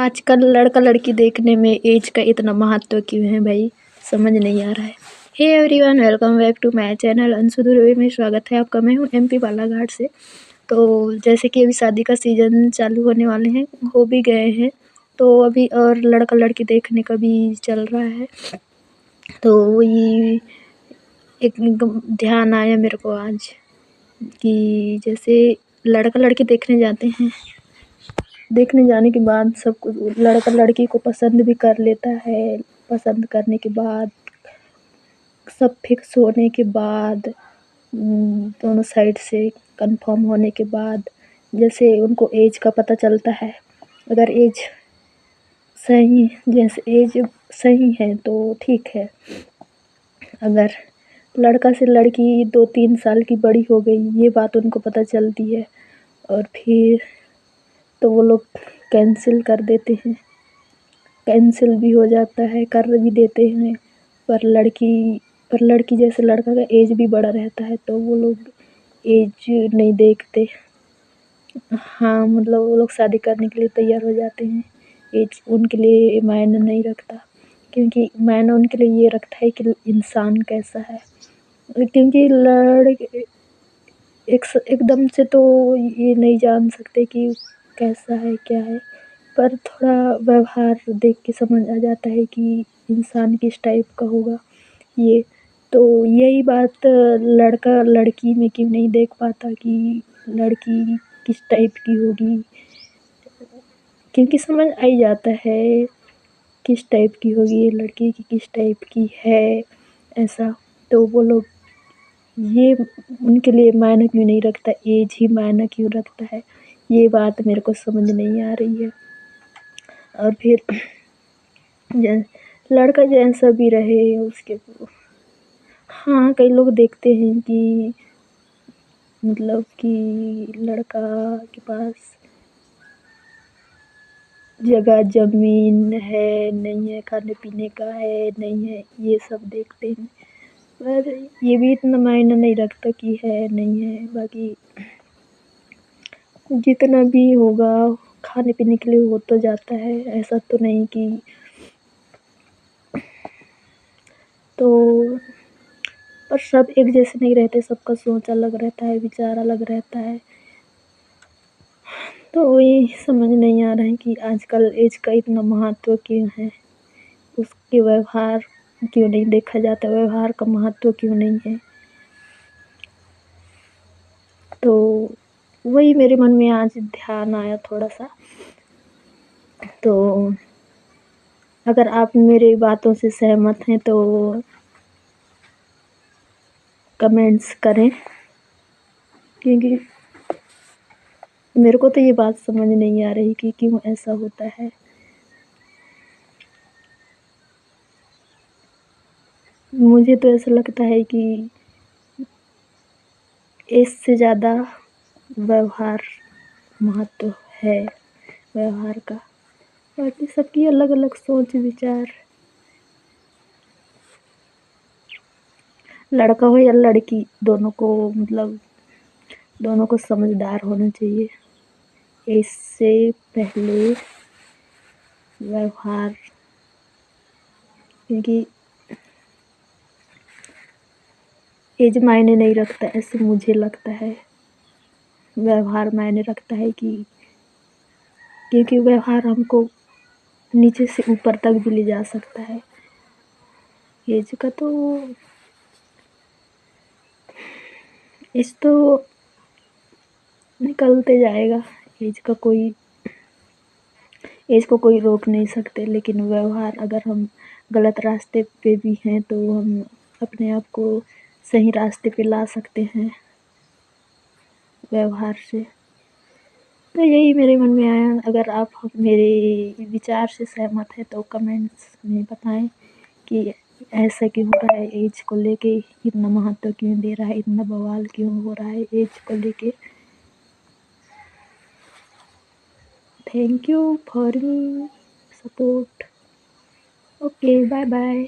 आजकल लड़का लड़की देखने में एज का इतना महत्व क्यों है भाई, समझ नहीं आ रहा है। Hey everyone, welcome back to my channel Anshu Durve में स्वागत है आपका। मैं हूँ एमपी बालाघाट से। तो जैसे कि अभी शादी का सीज़न चालू होने वाले हैं, हो भी गए हैं, तो अभी और लड़का लड़की देखने का भी चल रहा है। तो वही एक ध्यान आया मेरे को आज कि जैसे लड़का लड़की देखने जाते हैं, देखने जाने के बाद सब कुछ लड़का लड़की को पसंद भी कर लेता है। पसंद करने के बाद सब फिक्स होने के बाद दोनों साइड से कंफर्म होने के बाद जैसे उनको एज का पता चलता है। अगर एज सही जैसे एज सही है तो ठीक है। अगर लड़का से लड़की 2-3 साल की बड़ी हो गई, ये बात उनको पता चलती है और फिर तो वो लोग कैंसिल कर देते हैं। कैंसिल भी हो जाता है, कर भी देते हैं। पर लड़की जैसे लड़का का एज भी बड़ा रहता है तो वो लोग एज नहीं देखते। हाँ, मतलब वो लोग शादी करने के लिए तैयार हो जाते हैं। एज उनके लिए मायने नहीं रखता, क्योंकि मायने उनके लिए ये रखता है कि इंसान कैसा है। क्योंकि एकदम से तो ये नहीं जान सकते कि कैसा है क्या है, पर थोड़ा व्यवहार देख के समझ आ जाता है कि इंसान किस टाइप का होगा ये। तो यही बात लड़का लड़की में क्यों नहीं देख पाता कि लड़की किस टाइप की होगी, क्योंकि समझ आ ही जाता है किस टाइप की होगी ये लड़की की किस टाइप की है ऐसा। तो वो लोग ये उनके लिए मायने क्यों नहीं रखता, एज ही मायने क्यों रखता है, ये बात मेरे को समझ नहीं आ रही है। और फिर लड़का जैसा भी रहे उसके, हाँ, कई लोग देखते हैं कि मतलब कि लड़का के पास जगह ज़मीन है नहीं है, खाने पीने का है नहीं है, ये सब देखते हैं। पर ये भी इतना मायने नहीं रखता कि है नहीं है। बाकी जितना भी होगा खाने पीने के लिए हो तो जाता है, ऐसा तो नहीं कि तो पर सब एक जैसे नहीं रहते, सबका सोच अलग रहता है, विचार अलग रहता है। तो वही समझ नहीं आ रहा है कि आजकल एज का इतना महत्व क्यों है, उसके व्यवहार क्यों नहीं देखा जाता, व्यवहार का महत्व क्यों नहीं है। तो वही मेरे मन में आज ध्यान आया थोड़ा सा। तो अगर आप मेरी बातों से सहमत हैं तो कमेंट्स करें, क्योंकि मेरे को तो ये बात समझ नहीं आ रही कि क्यों ऐसा होता है। मुझे तो ऐसा लगता है कि इससे ज़्यादा व्यवहार महत्व है, व्यवहार का। बाकी सबकी अलग अलग सोच विचार, लड़का हो या लड़की, दोनों को मतलब दोनों को समझदार होना चाहिए। इससे पहले व्यवहार, क्योंकि एज मायने नहीं रखता ऐसे मुझे लगता है। व्यवहार मायने रखता है कि क्योंकि व्यवहार हमको नीचे से ऊपर तक भी ले जा सकता है। एज का तो एज तो निकलते जाएगा, एज को कोई रोक नहीं सकते। लेकिन व्यवहार, अगर हम गलत रास्ते पे भी हैं तो हम अपने आप को सही रास्ते पे ला सकते हैं व्यवहार से। तो यही मेरे मन में आया। अगर आप मेरे विचार से सहमत हैं तो कमेंट्स में बताएं कि ऐसा क्यों हो रहा है, एज को लेके इतना महत्व क्यों दे रहा है, इतना बवाल क्यों हो रहा है एज को लेके। Thank you for support. Okay, bye bye.